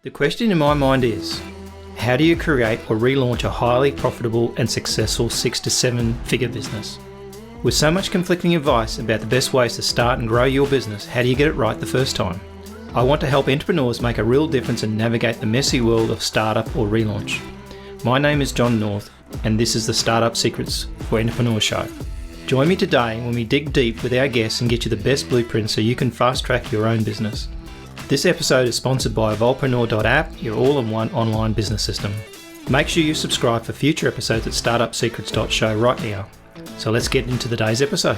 The question in my mind is, how do you create or relaunch a highly profitable and successful 6 to 7 figure business? With so much conflicting advice about the best ways to start and grow your business, how do you get it right the first time? I want to help entrepreneurs make a real difference and navigate the messy world of startup or relaunch. My name is John North, and this is the Startup Secrets for Entrepreneur Show. Join me today when we dig deep with our guests and get you the best blueprint so you can fast track your own business. This episode is sponsored by Evolvepreneur.app, your all-in-one online business system. Make sure you subscribe for future episodes at startupsecrets.show right now. So let's get into today's episode.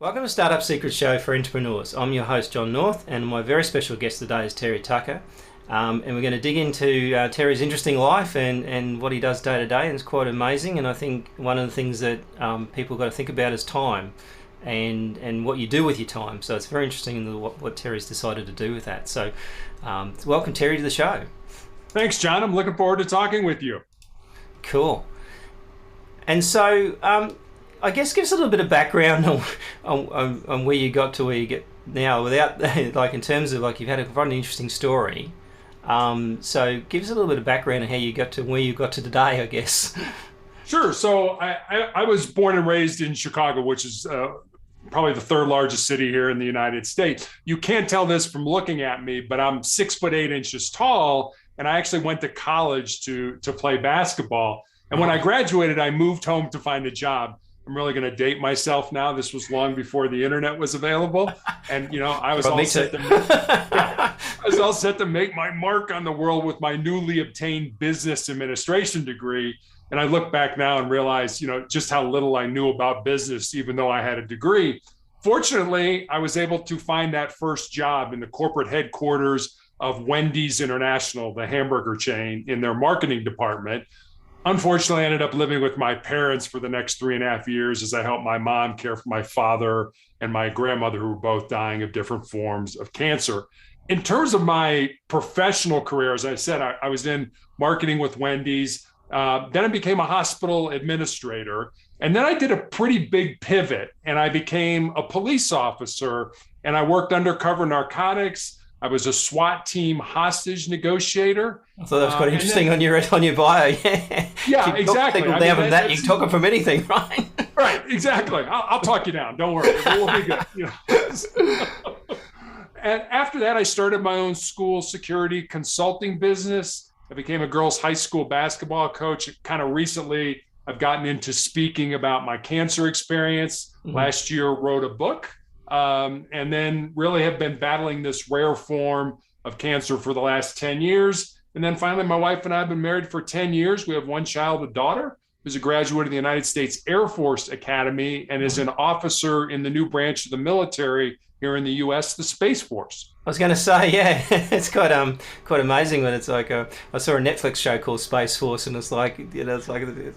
Welcome to Startup Secrets Show for Entrepreneurs. I'm your host, John North, and my very special guest today is Terry Tucker. And we're going to dig into Terry's interesting life and what he does day to day, and it's quite amazing. And I think one of the things that people got to think about is time and what you do with your time. So it's very interesting what Terry's decided to do with that. So welcome, Terry, to the show. Thanks, John. I'm looking forward to talking with you. Cool. And so I guess give us a little bit of background on where you got to where you get now, without like in terms of like you've had quite an interesting story. So give us a little bit of background on how you got to where you got to today, I guess. Sure. So I was born and raised in Chicago, which is probably the third largest city here in the United States. You can't tell this from looking at me, but I'm 6'8" tall, and I actually went to college to play basketball. And when I graduated, I moved home to find a job. I'm really going to date myself now. This was long before the internet was available. And, you know, I was all set to make my mark on the world with my newly obtained business administration degree. And I look back now and realize, you know, just how little I knew about business, even though I had a degree. Fortunately, I was able to find that first job in the corporate headquarters of Wendy's International, the hamburger chain, in their marketing department. Unfortunately, I ended up living with my parents for the next 3.5 years as I helped my mom care for my father and my grandmother, who were both dying of different forms of cancer. In terms of my professional career, as I said, I was in marketing with Wendy's. Then I became a hospital administrator. And then I did a pretty big pivot, and I became a police officer, and I worked undercover narcotics. I was a SWAT team hostage negotiator. I thought that was quite interesting on your bio. Yeah, exactly. People down from that, you can talk them from anything, right? Right, exactly. I'll talk you down. Don't worry, it will be good. You know? And after that, I started my own school security consulting business. I became a girls' high school basketball coach. Kind of recently, I've gotten into speaking about my cancer experience. Mm-hmm. Last year, wrote a book. And then really have been battling this rare form of cancer for the last 10 years. And then finally, my wife and I have been married for 10 years. We have one child, a daughter, who's a graduate of the United States Air Force Academy and is an officer in the new branch of the military here in the U.S., the Space Force. I was going to say, yeah, it's quite amazing when it's like I saw a Netflix show called Space Force, and it's like, you know, it's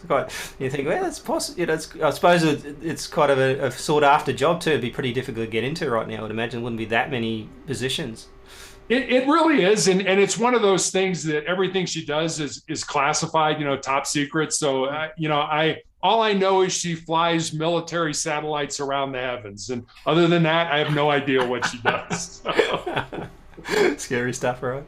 quite, you think, well, it's possible, you know, I suppose it's kind of a sought after job too. It'd be pretty difficult to get into right now. I would imagine it wouldn't be that many positions. It really is, and it's one of those things that everything she does is classified, you know, top secret. So you know, all I know is she flies military satellites around the heavens, and other than that, I have no idea what she does. Scary stuff, right?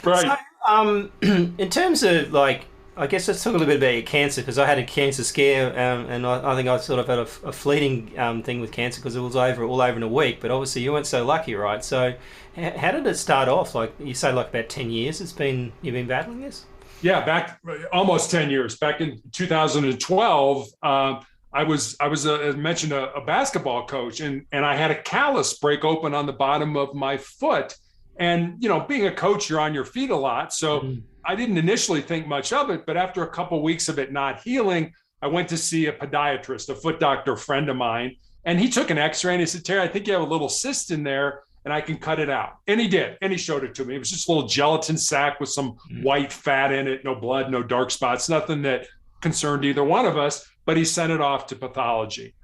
Right. So, in terms of like, I guess let's talk a little bit about your cancer, because I had a cancer scare, and I think I sort of had a fleeting thing with cancer because it was all over in a week. But obviously, you weren't so lucky, right? So, how did it start off? Like you say, like about 10 years. You've been battling this. Yeah, back almost 10 years. Back in 2012, I was as mentioned, a basketball coach, and I had a callus break open on the bottom of my foot. And, you know, being a coach, you're on your feet a lot. So I didn't initially think much of it, but after a couple of weeks of it not healing, I went to see a podiatrist, a foot doctor friend of mine, and he took an x-ray and he said, Terry, I think you have a little cyst in there and I can cut it out. And he did. And he showed it to me. It was just a little gelatin sac with some white fat in it, no blood, no dark spots, nothing that concerned either one of us, but he sent it off to pathology.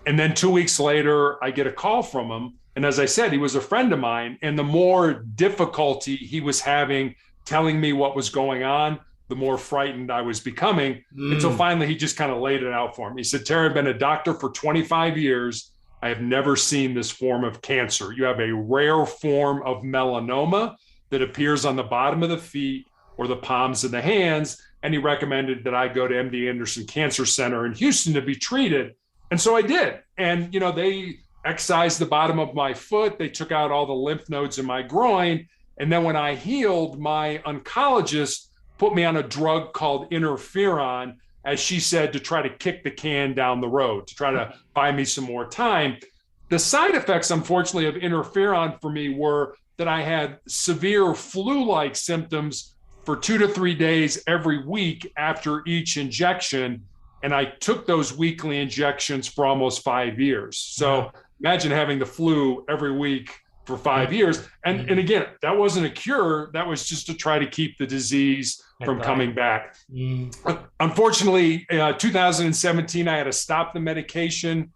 And then 2 weeks later, I get a call from him And as I said, he was a friend of mine. And the more difficulty he was having telling me what was going on, the more frightened I was becoming, until finally he just kind of laid it out for me. He said, Terry, I've been a doctor for 25 years. I have never seen this form of cancer. You have a rare form of melanoma that appears on the bottom of the feet or the palms of the hands. And he recommended that I go to MD Anderson Cancer Center in Houston to be treated. And so I did. And, they excised the bottom of my foot. They took out all the lymph nodes in my groin. And then when I healed, my oncologist put me on a drug called interferon, as she said, to try to kick the can down the road, to try to buy me some more time. The side effects, unfortunately, of interferon for me were that I had severe flu-like symptoms for 2 to 3 days every week after each injection. And I took those weekly injections for almost 5 years. So imagine having the flu every week for 5 years. And again, that wasn't a cure. That was just to try to keep the disease from coming back. Unfortunately, 2017, I had to stop the medication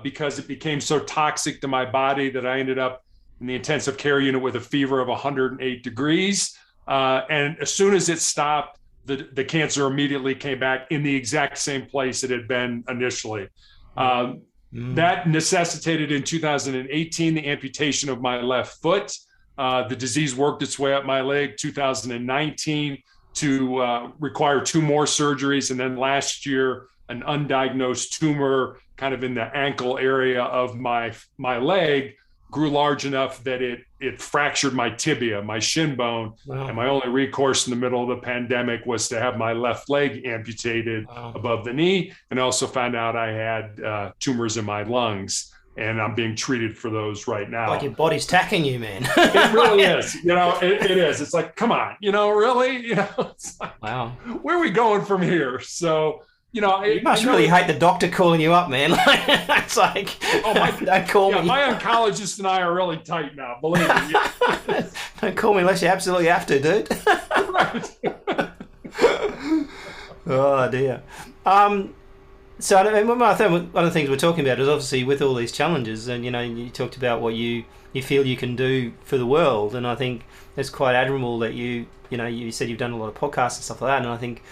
because it became so toxic to my body that I ended up in the intensive care unit with a fever of 108 degrees. And as soon as it stopped, the cancer immediately came back in the exact same place it had been initially. That necessitated in 2018 the amputation of my left foot. The disease worked its way up my leg. 2019 to require 2 more surgeries, and then last year an undiagnosed tumor kind of in the ankle area of my leg grew large enough that it fractured my tibia, my shin bone. Wow. And my only recourse in the middle of the pandemic was to have my left leg amputated above the knee. And also found out I had tumors in my lungs, and I'm being treated for those right now. Like your body's tacking you, man. It really is. It is. It's like, come on, really? It's like, wow. Where are we going from here? So, you must really hate the doctor calling you up, man. It's like, don't call me. My oncologist and I are really tight now, believe me. Don't call me unless you absolutely have to, dude. Right. Oh, dear. So, one of the things we're talking about is obviously with all these challenges, and, you talked about what you feel you can do for the world, and I think it's quite admirable that you said you've done a lot of podcasts and stuff like that, and I think,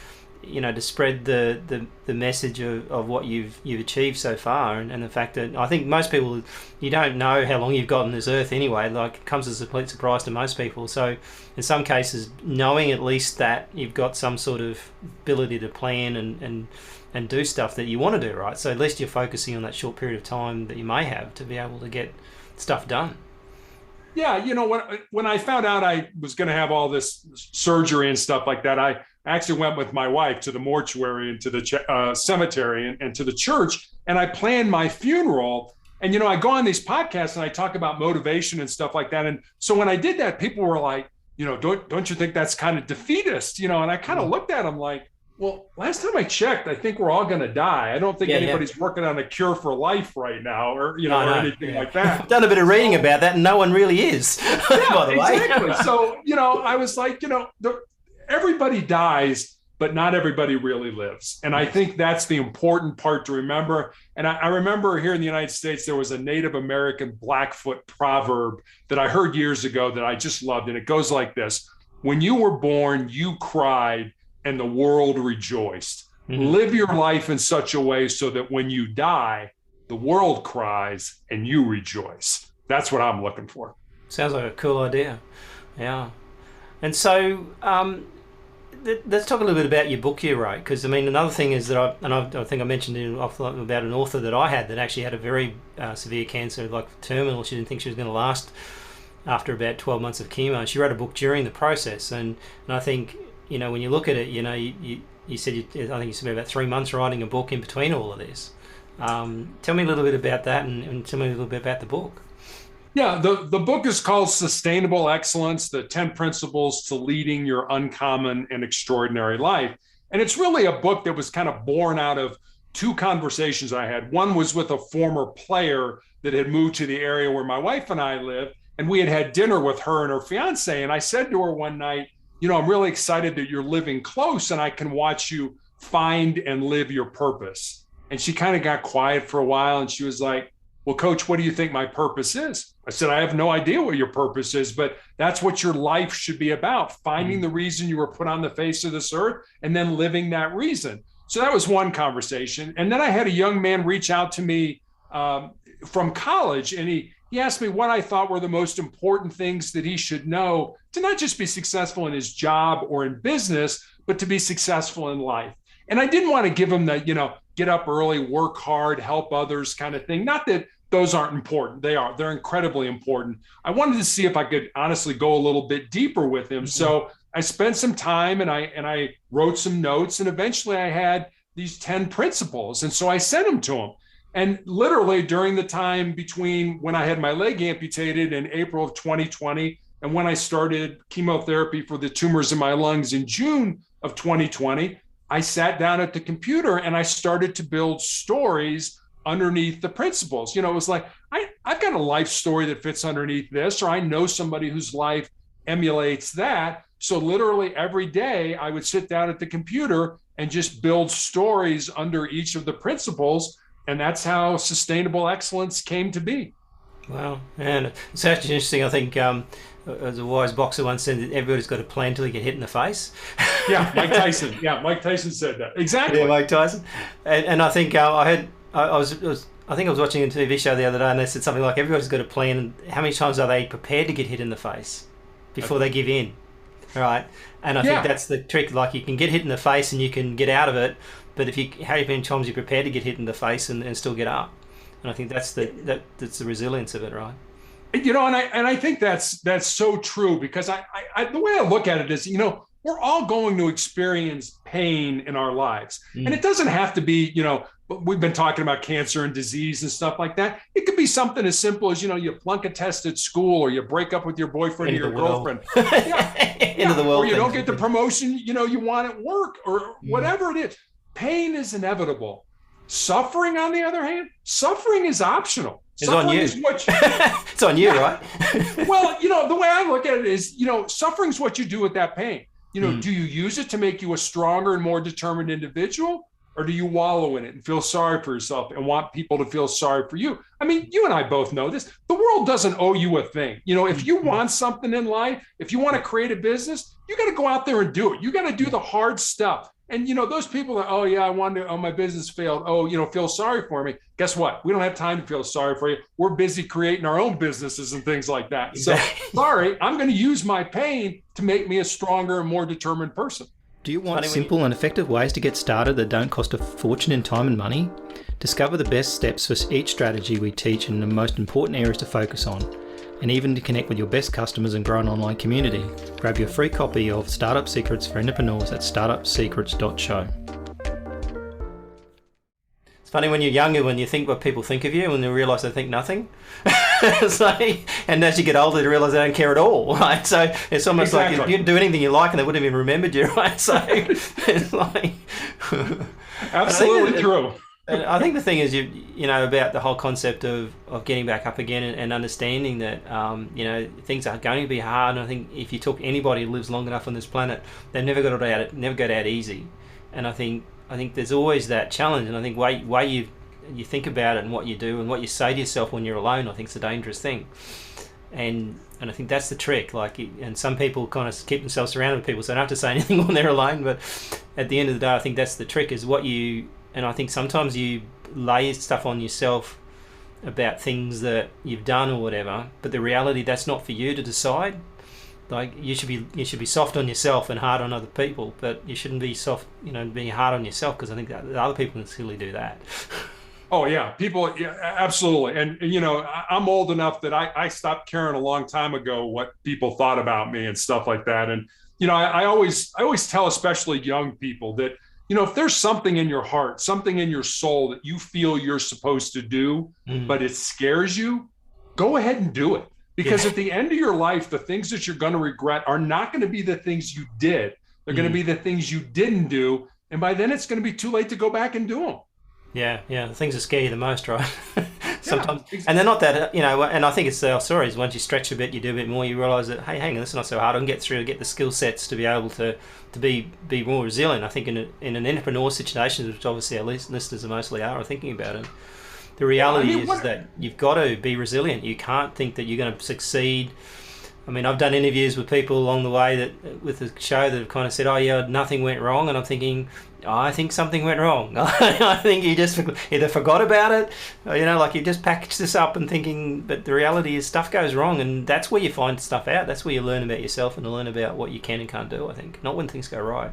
to spread the message of what you've achieved so far, and the fact that I think most people, you don't know how long you've got on this earth anyway, like it comes as a complete surprise to most people. So in some cases, knowing at least that you've got some sort of ability to plan and do stuff that you want to do, right? So at least you're focusing on that short period of time that you may have to be able to get stuff done. Yeah, when I found out I was going to have all this surgery and stuff like that, I actually went with my wife to the mortuary and to the cemetery and to the church, and I planned my funeral. And, I go on these podcasts and I talk about motivation and stuff like that. And so when I did that, people were like, don't you think that's kind of defeatist? And I kind of looked at them like, well, last time I checked, I think we're all going to die. I don't think anybody's working on a cure for life right now, or or anything like that. I've done a bit of reading about that, and no one really is. By the way. Exactly. So I was like, everybody dies, but not everybody really lives, and I think that's the important part to remember. And I remember here in the United States, there was a Native American Blackfoot proverb that I heard years ago that I just loved, and it goes like this: "When you were born, you cried, and the world rejoiced." Mm-hmm. Live your life in such a way so that when you die, the world cries and you rejoice. That's what I'm looking for. Sounds like a cool idea. Yeah. And so let's talk a little bit about your book you wrote, because another thing is that I think I mentioned about an author that I had that actually had a very severe cancer, like terminal. She didn't think she was going to last after about 12 months of chemo. She wrote a book during the process, and I think, when you look at it, you said, I think you spent about 3 months writing a book in between all of this. Tell me a little bit about that, and tell me a little bit about the book. Yeah, the book is called Sustainable Excellence, the 10 Principles to Leading Your Uncommon and Extraordinary Life. And it's really a book that was kind of born out of 2 conversations I had. One was with a former player that had moved to the area where my wife and I live, and we had dinner with her and her fiance. And I said to her one night, I'm really excited that you're living close and I can watch you find and live your purpose. And she kind of got quiet for a while, and she was like, well, coach, what do you think my purpose is? I said, I have no idea what your purpose is, but that's what your life should be about, finding the reason you were put on the face of this earth and then living that reason. So that was one conversation. And then I had a young man reach out to me from college, and he asked me what I thought were the most important things that he should know to not just be successful in his job or in business, but to be successful in life. And I didn't want to give him the, get up early, work hard, help others kind of thing. Not that those aren't important. They are. They're incredibly important. I wanted to see if I could honestly go a little bit deeper with him. So I spent some time and I wrote some notes, and eventually I had these 10 principles. And so I sent them to him. And literally during the time between when I had my leg amputated in April of 2020 and when I started chemotherapy for the tumors in my lungs in June of 2020, I sat down at the computer and I started to build stories underneath the principles. It was like, I've got a life story that fits underneath this, or I know somebody whose life emulates that. So literally every day I would sit down at the computer and just build stories under each of the principles. And that's how sustainable excellence came to be. Wow. And it's actually interesting. I think as a wise boxer once said, that everybody's got a plan till you get hit in the face. Yeah, Mike Tyson. Yeah, Mike Tyson said that. Exactly. Yeah, Mike Tyson. And I think I was watching a TV show the other day, and they said something like, everybody's got a plan, and how many times are they prepared to get hit in the face before they give in? Right. And I think that's the trick. Like, you can get hit in the face and you can get out of it, but how many times you're prepared to get hit in the face and still get up? And I think that's the resilience of it, right? And I think that's so true, because I the way I look at it is, we're all going to experience pain in our lives. And it doesn't have to be, we've been talking about cancer and disease and stuff like that. It could be something as simple as, you plunk a test at school, or you break up with your boyfriend or your girlfriend. Into the world. Or you don't get the promotion, you want at work, or whatever it is. Pain is inevitable. Suffering, on the other hand, suffering is optional. It's on you. It's on you, right? Well, the way I look at it is, suffering is what you do with that pain. Do you use it to make you a stronger and more determined individual? Or do you wallow in it and feel sorry for yourself and want people to feel sorry for you? I mean, you and I both know this. The world doesn't owe you a thing. If you want something in life, if you want to create a business, you got to go out there and do it. You got to do the hard stuff. And, those people that, my business failed. Feel sorry for me. Guess what? We don't have time to feel sorry for you. We're busy creating our own businesses and things like that. Exactly. So sorry, I'm going to use my pain to make me a stronger and more determined person. Do you want simple and effective ways to get started that don't cost a fortune in time and money? Discover the best steps for each strategy we teach and the most important areas to focus on, and even to connect with your best customers and grow an online community. Grab your free copy of Startup Secrets for Entrepreneurs at startupsecrets.show. It's funny when you're younger, when you think what people think of you, and you realise they think nothing. And as you get older, you realise they don't care at all, right? So it's almost like you can do anything you like and they wouldn't even remembered you, right? So it's like... Absolutely true. I think the thing is, about the whole concept of getting back up again and understanding that, things are going to be hard. And I think if you talk to anybody who lives long enough on this planet, they've never got out easy. And I think there's always that challenge. And I think way you think about it and what you do and what you say to yourself when you're alone, I think it's a dangerous thing. And I think that's the trick. And some people kind of keep themselves surrounded with people, so they don't have to say anything when they're alone. But at the end of the day, I think that's the trick, is and I think sometimes you lay stuff on yourself about things that you've done or whatever, but the reality, that's not for you to decide. Like, you should be soft on yourself and hard on other people, but you shouldn't be soft, being hard on yourself, because I think that other people can silly do that. Oh yeah, people, yeah, absolutely. And I'm old enough that I stopped caring a long time ago what people thought about me and stuff like that. And I always tell, especially young people, that if there's something in your heart, something in your soul that you feel you're supposed to do, but it scares you, go ahead and do it. Because at the end of your life, the things that you're going to regret are not going to be the things you did. They're going to be the things you didn't do. And by then it's going to be too late to go back and do them. Yeah, the things that scare you the most, right? Sometimes, and they're not that, and I think it's our stories. Once you stretch a bit, you do a bit more, you realise that, hey, hang on, this is not so hard. I can get through, get the skill sets to be able to be more resilient. I think in an entrepreneur situation, which obviously our listeners mostly are thinking about it, The reality is that you've got to be resilient. You can't think that you're going to succeed. I mean, I've done interviews with people along the way that with the show that have kind of said, oh yeah, nothing went wrong. And I'm thinking, I think something went wrong. I think you just either forgot about it, or, like you just packaged this up and thinking, but the reality is stuff goes wrong, and that's where you find stuff out. That's where you learn about yourself and learn about what you can and can't do, I think, not when things go right.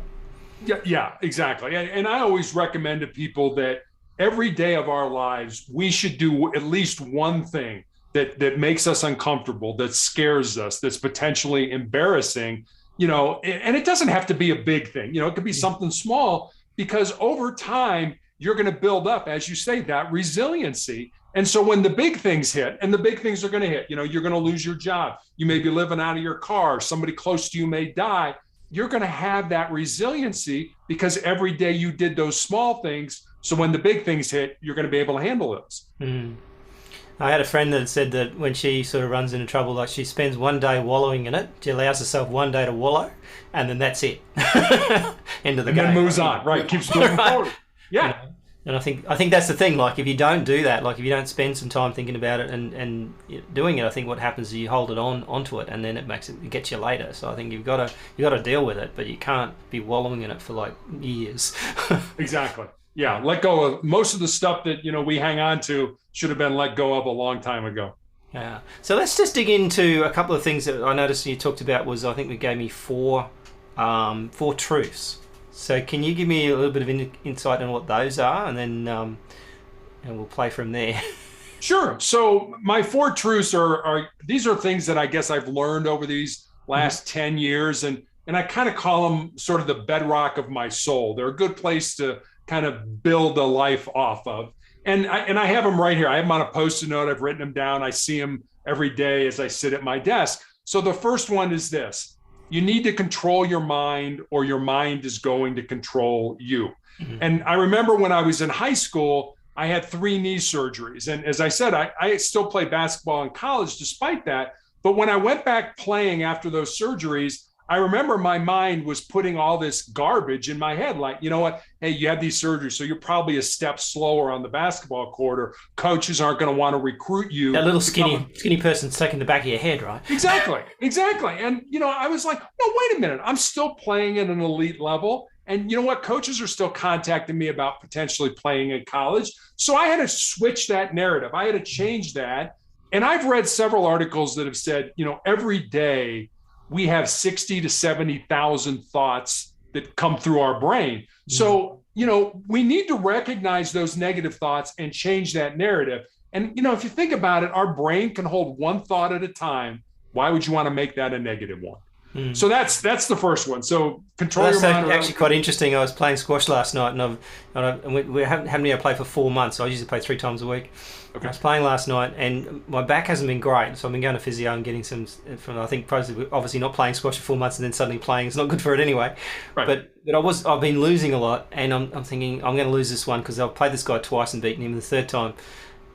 Yeah, exactly. And I always recommend to people that every day of our lives, we should do at least one thing that makes us uncomfortable, that scares us, that's potentially embarrassing, and it doesn't have to be a big thing. It could be something small, because over time, you're going to build up, as you say, that resiliency. And so when the big things hit, and the big things are going to hit, you're going to lose your job. You may be living out of your car. Somebody close to you may die. You're going to have that resiliency because every day you did those small things. So when the big things hit, you're going to be able to handle those. Mm. I had a friend that said that when she sort of runs into trouble, like she spends one day wallowing in it, she allows herself one day to wallow, and then that's it. End of the game. And then moves on, right? Keeps moving forward. Yeah. And I think that's the thing. Like if you don't do that, like if you don't spend some time thinking about it and doing it, I think what happens is you hold it onto it, and then it gets you later. So I think you've got to deal with it, but you can't be wallowing in it for like years. Exactly. Yeah, let go of most of the stuff that we hang on to should have been let go of a long time ago. Yeah. So let's just dig into a couple of things that I noticed you talked about. Was I think we gave me four truths. So can you give me a little bit of insight on what those are, and then and we'll play from there. Sure. So my 4 truths are these are things that I guess I've learned over these last 10 years, and I kind of call them sort of the bedrock of my soul. They're a good place to kind of build a life off of. And I have them right here. I have them on a Post-it note. I've written them down. I see them every day as I sit at my desk. So the first one is this: you need to control your mind, or your mind is going to control you. Mm-hmm. And I remember when I was in high school, I had 3 knee surgeries. And as I said, I still play basketball in college despite that. But when I went back playing after those surgeries, I remember my mind was putting all this garbage in my head. Like, you know what? Hey, you had these surgeries, so you're probably a step slower on the basketball court, or coaches aren't going to want to recruit you. That little skinny person's taking the back of your head, right? Exactly. And, I was like, no, wait a minute. I'm still playing at an elite level. And you know what? Coaches are still contacting me about potentially playing in college. So I had to switch that narrative. I had to change that. And I've read several articles that have said, every day we have 60 to 70,000 thoughts that come through our brain. Mm-hmm. So, we need to recognize those negative thoughts and change that narrative. And, if you think about it, our brain can hold one thought at a time. Why would you want to make that a negative one? Mm. So that's the first one. So control your mind. Actually quite interesting. I was playing squash last night, and we haven't been able to play for 4 months. So I usually play 3 times a week. Okay. I was playing last night, and my back hasn't been great. So I've been going to physio and getting some from. I think obviously not playing squash for 4 months and then suddenly playing. It's not good for it anyway. Right. But I've been losing a lot, and I'm thinking I'm going to lose this one because I've played this guy twice and beaten him the third time.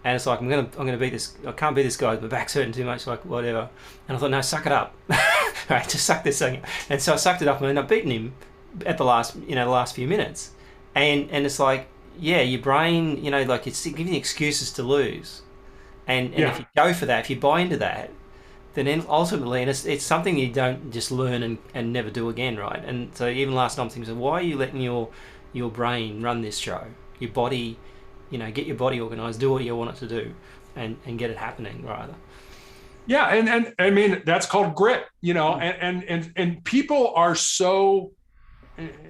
And it's like, I'm gonna beat this. I can't beat this guy. My back's hurting too much. Like whatever. And I thought, no, suck it up. All right, just suck this thing. And so I sucked it up, and I ended up beating him at the last few minutes. And it's like, yeah, your brain, like it's giving you excuses to lose. And if you go for that, if you buy into that, then ultimately, and it's something you don't just learn and never do again, right? And so even last night, I'm thinking, why are you letting your brain run this show? Your body. Get your body organized, do what you want it to do, and get it happening, rather. Yeah, and I mean that's called grit, and people are so,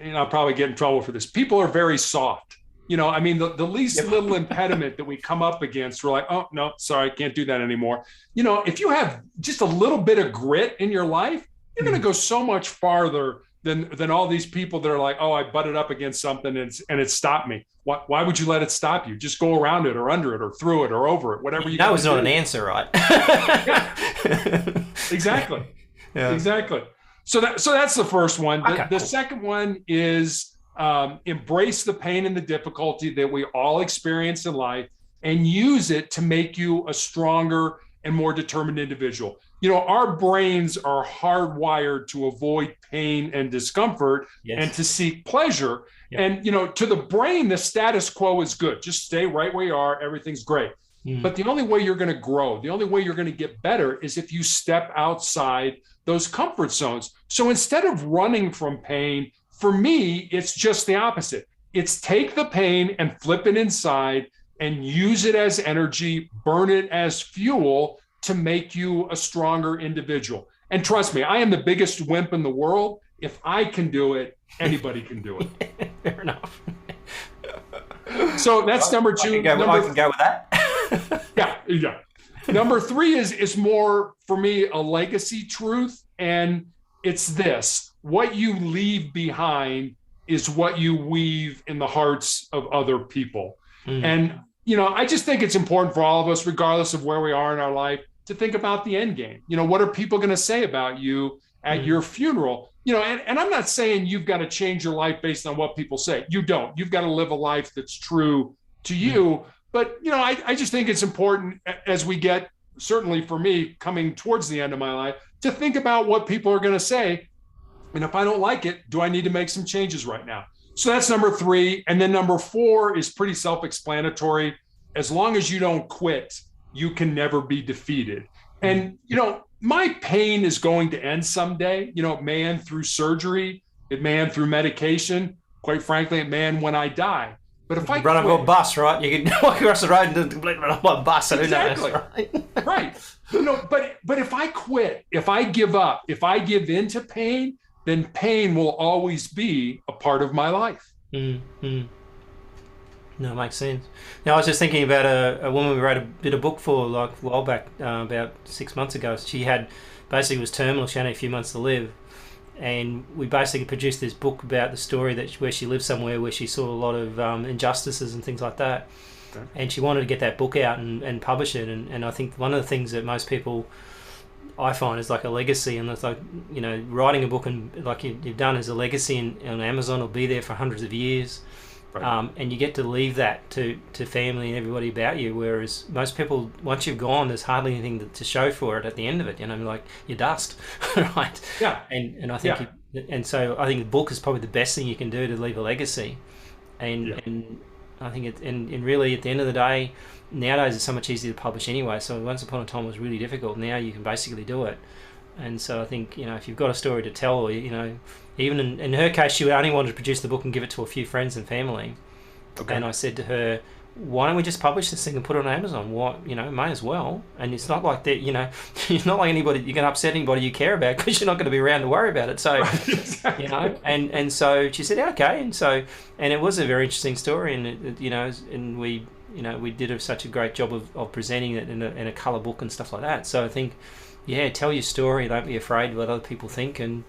I'll probably get in trouble for this. People are very soft, I mean the least little impediment that we come up against, we're like, oh no, sorry, I can't do that anymore. If you have just a little bit of grit in your life, you're going to go so much farther than all these people that are like, oh, I butted up against something and it stopped me. Why would you let it stop you? Just go around it or under it or through it or over it, whatever you. That was not an answer, right? Exactly. Yeah. Exactly. So that's the first one. The second one is embrace the pain and the difficulty that we all experience in life and use it to make you a stronger and more determined individual. our brains are hardwired to avoid pain and discomfort and to seek pleasure. Yep. And, to the brain, the status quo is good. Just stay right where you are. Everything's great. But the only way you're going to grow, the only way you're going to get better is if you step outside those comfort zones. So instead of running from pain, for me, it's just the opposite. It's take the pain and flip it inside and use it as energy, burn it as fuel to make you a stronger individual. And trust me, I am the biggest wimp in the world. If I can do it, anybody can do it. Fair enough. So that's number two. I can go with that. Yeah. Number three is more, for me, a legacy truth. And it's this: what you leave behind is what you weave in the hearts of other people. And, I just think it's important for all of us, regardless of where we are in our life, to think about the end game. What are people going to say about you at your funeral? And I'm not saying you've got to change your life based on what people say. You don't. You've got to live a life that's true to you. But, I just think it's important, as we get, certainly for me, coming towards the end of my life, to think about what people are going to say. And if I don't like it, do I need to make some changes right now? So that's number three. And then number four is pretty self-explanatory. As long as you don't quit, you can never be defeated. And, my pain is going to end someday. It may end through surgery. It may end through medication. Quite frankly, it may end when I die. But if I run over a bus, right? You can walk across the road and completely run over a bus. Exactly. Right. But if I quit, if I give up, if I give in to pain, then pain will always be a part of my life. No, it makes sense. Now, I was just thinking about a woman we did a book for like a while back, about 6 months ago. She was terminal. She had a few months to live. And we basically produced this book about the story where she lived somewhere where she saw a lot of injustices and things like that. Okay. And she wanted to get that book out and publish it. And I think one of the things that most people, I find, is like a legacy. And it's like, writing a book and like you've done as a legacy on Amazon will be there for hundreds of years. Right. And you get to leave that to family and everybody about you, whereas most people, once you've gone, there's hardly anything to show for it at the end of it. Like you're dust, right? Yeah. And I think, so I think the book is probably the best thing you can do to leave a legacy. And I think and really at the end of the day, nowadays it's so much easier to publish anyway. So once upon a time it was really difficult. Now you can basically do it. And so I think, if you've got a story to tell, or, even in her case, she only wanted to produce the book and give it to a few friends and family. Okay. And I said to her, why don't we just publish this thing and put it on Amazon? Why, may as well. And it's not like that, it's not like anybody, you're going to upset anybody you care about because you're not going to be around to worry about it. So, exactly. And so she said, okay. And it was a very interesting story. And, and we did such a great job of presenting it in a colour book and stuff like that. So I think, tell your story. Don't be afraid of what other people think, and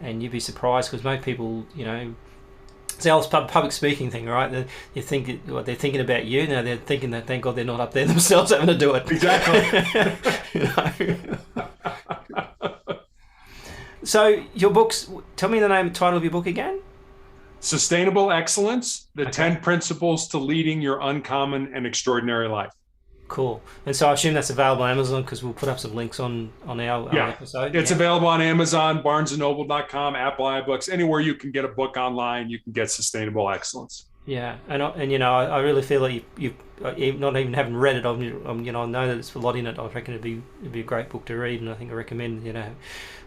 you'd be surprised because most people, it's the old public speaking thing, right? You think what they're thinking about you. Now they're thinking that thank God they're not up there themselves having to do it. Exactly. So your books. Tell me the title of your book again. Sustainable Excellence: The 10 Principles to Leading Your Uncommon and Extraordinary Life. Cool. And so I assume that's available on Amazon because we'll put up some links on our episode. It's available on Amazon, barnesandnoble.com, Apple iBooks, anywhere you can get a book online, you can get Sustainable Excellence. Yeah. And I really feel like you not even having read it, I know that it's a lot in it. I reckon it'd be a great book to read, and I think I recommend,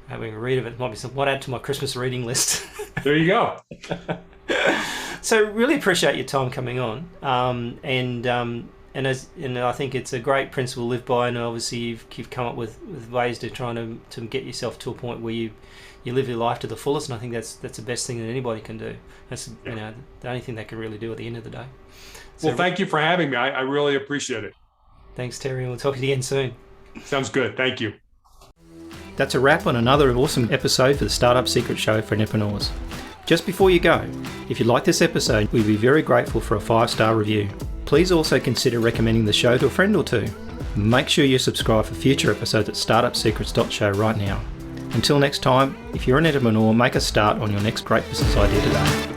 having a read of it. Might add to my Christmas reading list. There you go. So really appreciate your time coming on. And I think it's a great principle to live by, and obviously you've come up with ways to try to get yourself to a point where you live your life to the fullest, and I think that's the best thing that anybody can do. That's the only thing they can really do at the end of the day. So, well, thank you for having me. I really appreciate it. Thanks, Terry, and we'll talk to you again soon. Sounds good. Thank you. That's a wrap on another awesome episode for the Startup Secret Show for entrepreneurs. Just before you go, if you like this episode, we'd be very grateful for a 5-star review. Please also consider recommending the show to a friend or two. Make sure you subscribe for future episodes at startupsecrets.show right now. Until next time, if you're an entrepreneur, make a start on your next great business idea today.